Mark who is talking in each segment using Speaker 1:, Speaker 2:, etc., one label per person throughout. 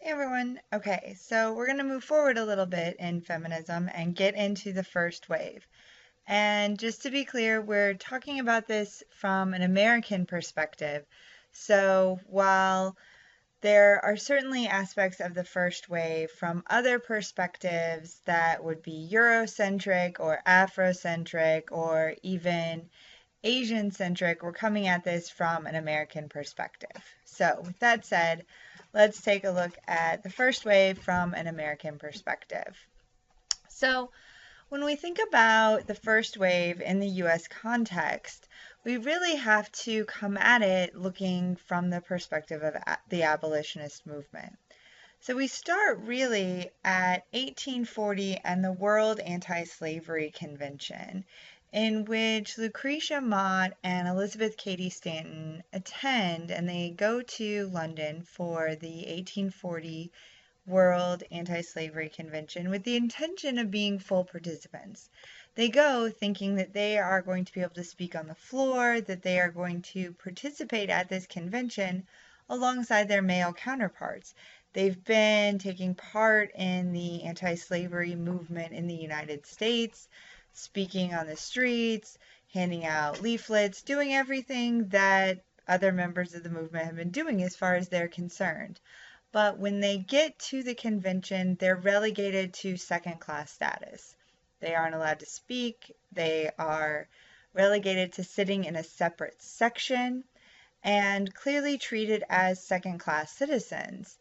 Speaker 1: Hey everyone. Okay, so we're going to move forward a little bit in feminism and get into the first wave. And just to be clear, we're talking about this from an American perspective. So while there are certainly aspects of the first wave from other perspectives that would be Eurocentric or Afrocentric or even Asian centric, we're coming at this from an American perspective. So, with that said, let's take a look at the first wave from an American perspective. So, when we think about the first wave in the US context, we really have to come at it looking from the perspective of the abolitionist movement. So we start really at 1840 and the World Anti-Slavery Convention, in which Lucretia Mott and Elizabeth Cady Stanton attend, and they go to London for the 1840 World Anti-Slavery Convention with the intention of being full participants. They go thinking that they are going to be able to speak on the floor, that they are going to participate at this convention alongside their male counterparts. They've been taking part in the anti-slavery movement in the United States, speaking on the streets, handing out leaflets, doing everything that other members of the movement have been doing as far as they're concerned. But when they get to the convention, they're relegated to second class status. They aren't allowed to speak, they are relegated to sitting in a separate section and clearly treated as second class citizens.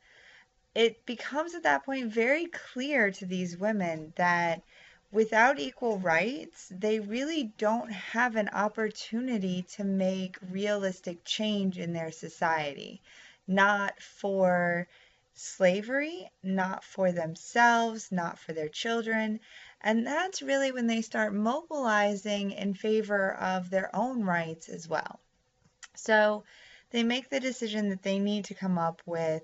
Speaker 1: It becomes at that point very clear to these women that without equal rights, they really don't have an opportunity to make realistic change in their society. Not for slavery, not for themselves, not for their children. And that's really when they start mobilizing in favor of their own rights as well. So they make the decision that they need to come up with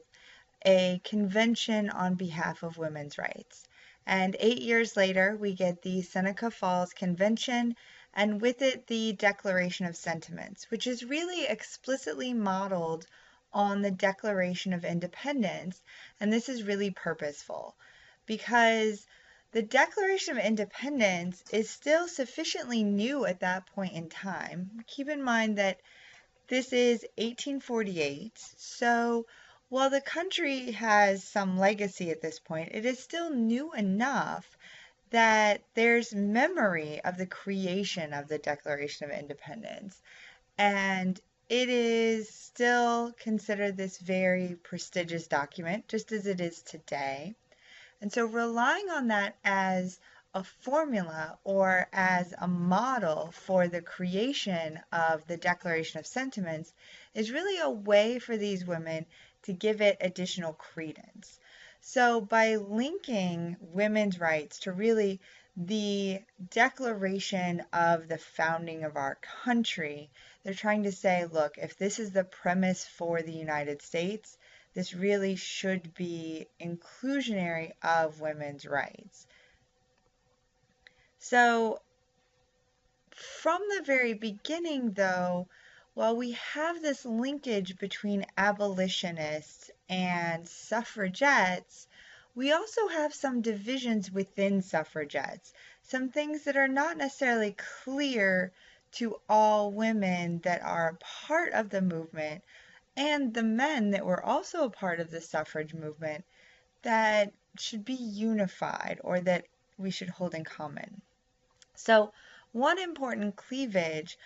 Speaker 1: a convention on behalf of women's rights. And 8 years later, we get the Seneca Falls Convention, and with it, the Declaration of Sentiments, which is really explicitly modeled on the Declaration of Independence. And this is really purposeful because the Declaration of Independence is still sufficiently new at that point in time. Keep in mind that this is 1848, so while the country has some legacy at this point, it is still new enough that there's memory of the creation of the Declaration of Independence. And it is still considered this very prestigious document, just as it is today. And so relying on that as a formula or as a model for the creation of the Declaration of Sentiments is really a way for these women to give it additional credence. So by linking women's rights to really the declaration of the founding of our country, they're trying to say, look, if this is the premise for the United States, this really should be inclusionary of women's rights. So from the very beginning, though, while we have this linkage between abolitionists and suffragettes, we also have some divisions within suffragettes, some things that are not necessarily clear to all women that are part of the movement and the men that were also a part of the suffrage movement that should be unified or that we should hold in common. So one important cleavage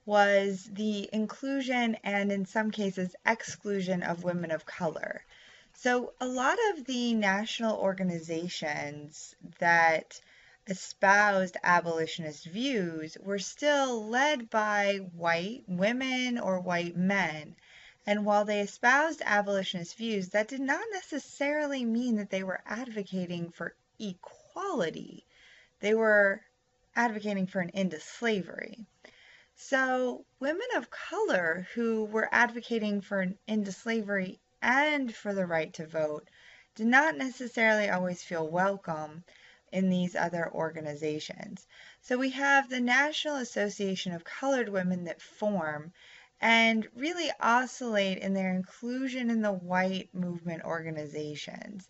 Speaker 1: was the inclusion and in some cases exclusion of women of color. So a lot of the national organizations that espoused abolitionist views were still led by white women or white men. And while they espoused abolitionist views, that did not necessarily mean that they were advocating for equality. They were advocating for an end to slavery. So women of color who were advocating for an end to slavery and for the right to vote did not necessarily always feel welcome in these other organizations. So we have the National Association of Colored Women that form, and really oscillate in their inclusion in the white movement organizations.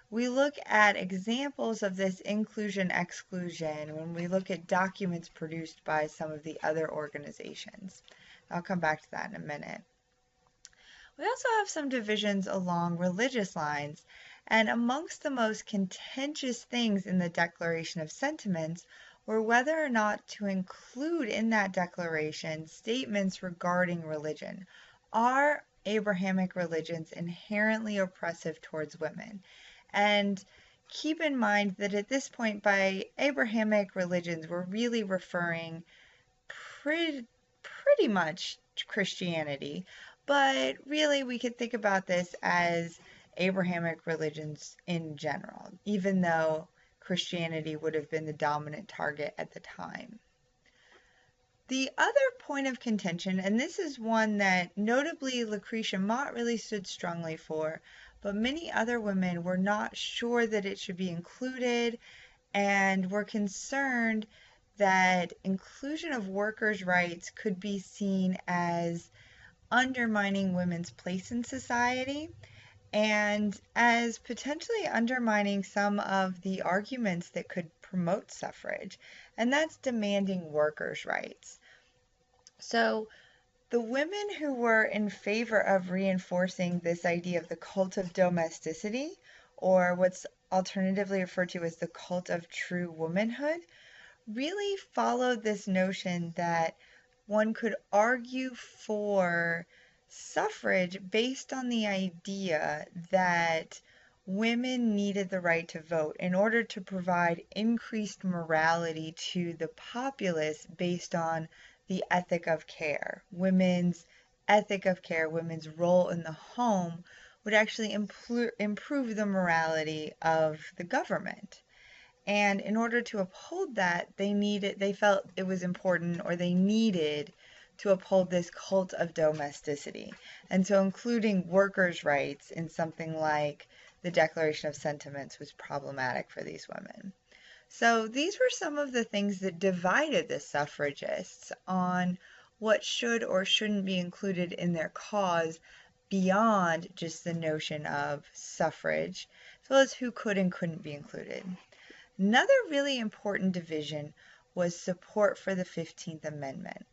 Speaker 1: We look at examples of this inclusion-exclusion when we look at documents produced by some of the other organizations. I'll come back to that in a minute. We also have some divisions along religious lines, and amongst the most contentious things in the Declaration of Sentiments were whether or not to include in that declaration statements regarding religion. Are Abrahamic religions inherently oppressive towards women? And keep in mind that at this point, by Abrahamic religions, we're really referring pretty much Christianity, but really we could think about this as Abrahamic religions in general, even though Christianity would have been the dominant target at the time. The other point of contention, and this is one that notably Lucretia Mott really stood strongly for, but many other women were not sure that it should be included and were concerned that inclusion of workers' rights could be seen as undermining women's place in society and as potentially undermining some of the arguments that could promote suffrage, and that's demanding workers' rights. So the women who were in favor of reinforcing this idea of the cult of domesticity, or what's alternatively referred to as the cult of true womanhood, really followed this notion that one could argue for suffrage based on the idea that women needed the right to vote in order to provide increased morality to the populace based on the ethic of care. Women's ethic of care, women's role in the home would actually improve the morality of the government. And in order to uphold that, they felt it was important, or they needed to uphold this cult of domesticity. And so including workers' rights in something like the Declaration of Sentiments was problematic for these women. So these were some of the things that divided the suffragists on what should or shouldn't be included in their cause beyond just the notion of suffrage, as well as who could and couldn't be included. Another really important division was support for the 15th Amendment.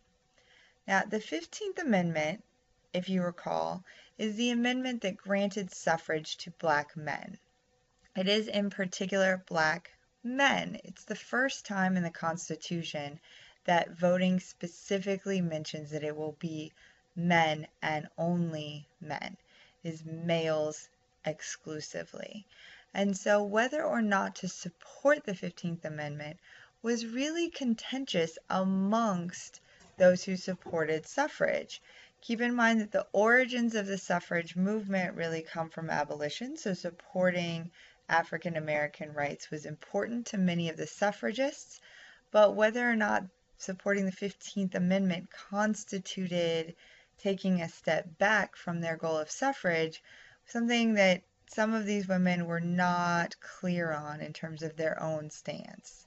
Speaker 1: Now, the 15th Amendment, if you recall, is the amendment that granted suffrage to black men. It is in particular black men. It's the first time in the Constitution that voting specifically mentions that it will be men and only men. It is males exclusively. And so whether or not to support the 15th Amendment was really contentious amongst those who supported suffrage. Keep in mind that the origins of the suffrage movement really come from abolition, so supporting African American rights was important to many of the suffragists, but whether or not supporting the 15th Amendment constituted taking a step back from their goal of suffrage, something that some of these women were not clear on in terms of their own stance.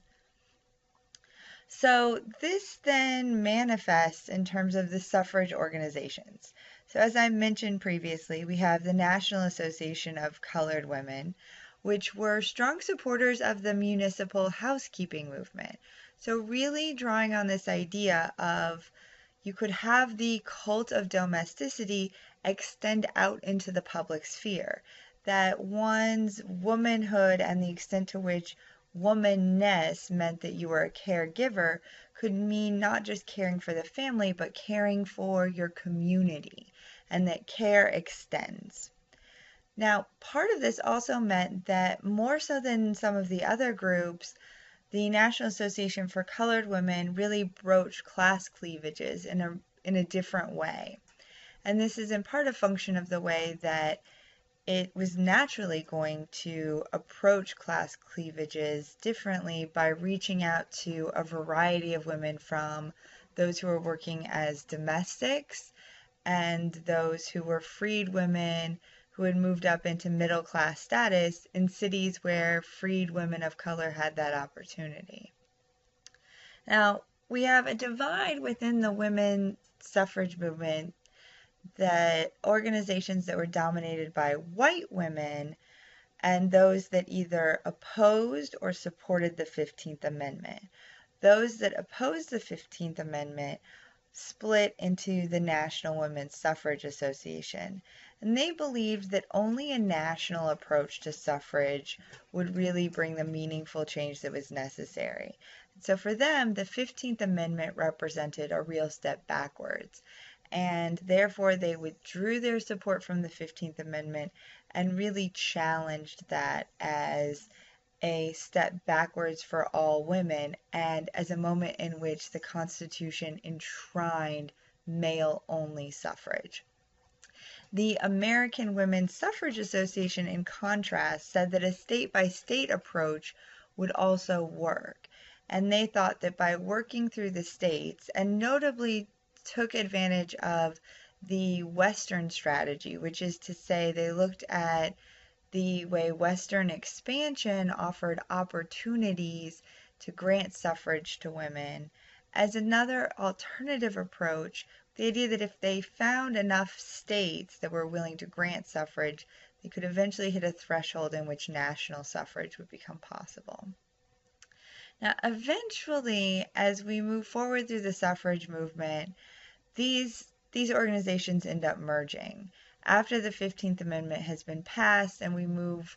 Speaker 1: So this then manifests in terms of the suffrage organizations. So as I mentioned previously, we have the National Association of Colored Women, which were strong supporters of the municipal housekeeping movement. So really drawing on this idea of you could have the cult of domesticity extend out into the public sphere, that one's womanhood and the extent to which womanness meant that you were a caregiver could mean not just caring for the family, but caring for your community, and that care extends. Now, part of this also meant that more so than some of the other groups, the National Association for Colored Women really broached class cleavages in a different way. And this is in part a function of the way that it was naturally going to approach class cleavages differently by reaching out to a variety of women, from those who were working as domestics and those who were freed women who had moved up into middle class status in cities where freed women of color had that opportunity. Now, we have a divide within the women's suffrage movement the organizations that were dominated by white women and those that either opposed or supported the 15th Amendment. Those that opposed the 15th Amendment split into the National Women's Suffrage Association. And they believed that only a national approach to suffrage would really bring the meaningful change that was necessary. So for them, the 15th Amendment represented a real step backwards. And therefore, they withdrew their support from the 15th Amendment and really challenged that as a step backwards for all women and as a moment in which the Constitution enshrined male-only suffrage. The American Women's Suffrage Association, in contrast, said that a state-by-state approach would also work. And they thought that by working through the states, and notably took advantage of the Western strategy, which is to say they looked at the way Western expansion offered opportunities to grant suffrage to women as another alternative approach, the idea that if they found enough states that were willing to grant suffrage, they could eventually hit a threshold in which national suffrage would become possible. Now, eventually, as we move forward through the suffrage movement, these organizations end up merging. After the 15th Amendment has been passed and we move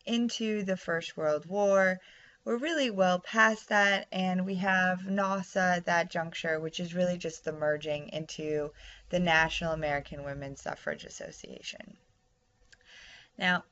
Speaker 1: into the First World War, we're really well past that, and we have NASA at that juncture, which is really just the merging into the National American Women's Suffrage Association. Now,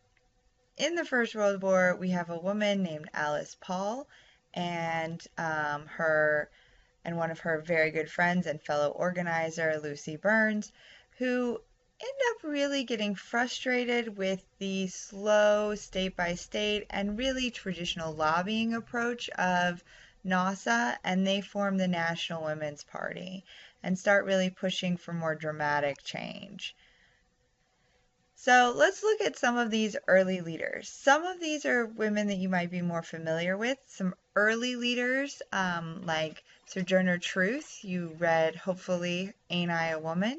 Speaker 1: in the First World War, we have a woman named Alice Paul, and one of her very good friends and fellow organizer, Lucy Burns, who end up really getting frustrated with the slow state-by-state and really traditional lobbying approach of NASA, and they form the National Women's Party and start really pushing for more dramatic change. So let's look at some of these early leaders. Some of these are women that you might be more familiar with. Some early leaders like Sojourner Truth. You read, hopefully, Ain't I a Woman?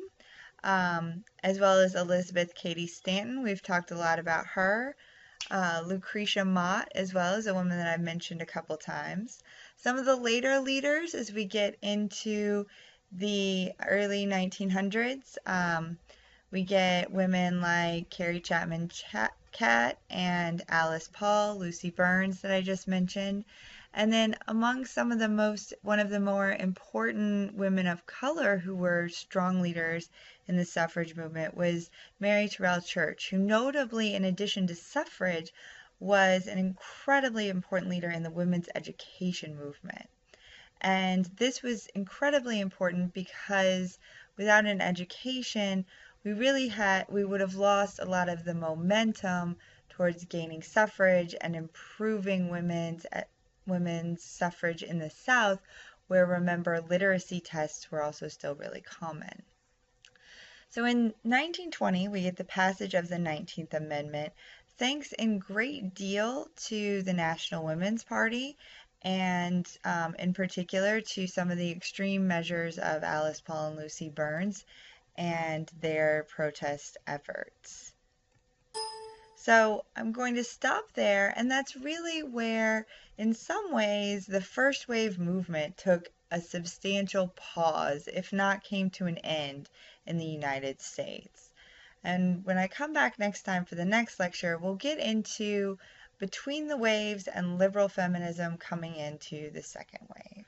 Speaker 1: As well as Elizabeth Cady Stanton. We've talked a lot about her. Lucretia Mott, as well, as a woman that I've mentioned a couple times. Some of the later leaders as we get into the early 1900s. We get women like Carrie Chapman Catt and Alice Paul, Lucy Burns that I just mentioned. And then among one of the more important women of color who were strong leaders in the suffrage movement was Mary Terrell Church, who notably, in addition to suffrage, was an incredibly important leader in the women's education movement. And this was incredibly important because without an education, we would have lost a lot of the momentum towards gaining suffrage and improving women's suffrage in the South, where, remember, literacy tests were also still really common. So in 1920, we get the passage of the 19th Amendment, thanks in great deal to the National Women's Party and in particular to some of the extreme measures of Alice Paul and Lucy Burns and their protest efforts. So I'm going to stop there, and that's really where, in some ways, the first wave movement took a substantial pause, if not came to an end, in the United States. And when I come back next time for the next lecture, we'll get into between the waves and liberal feminism coming into the second wave.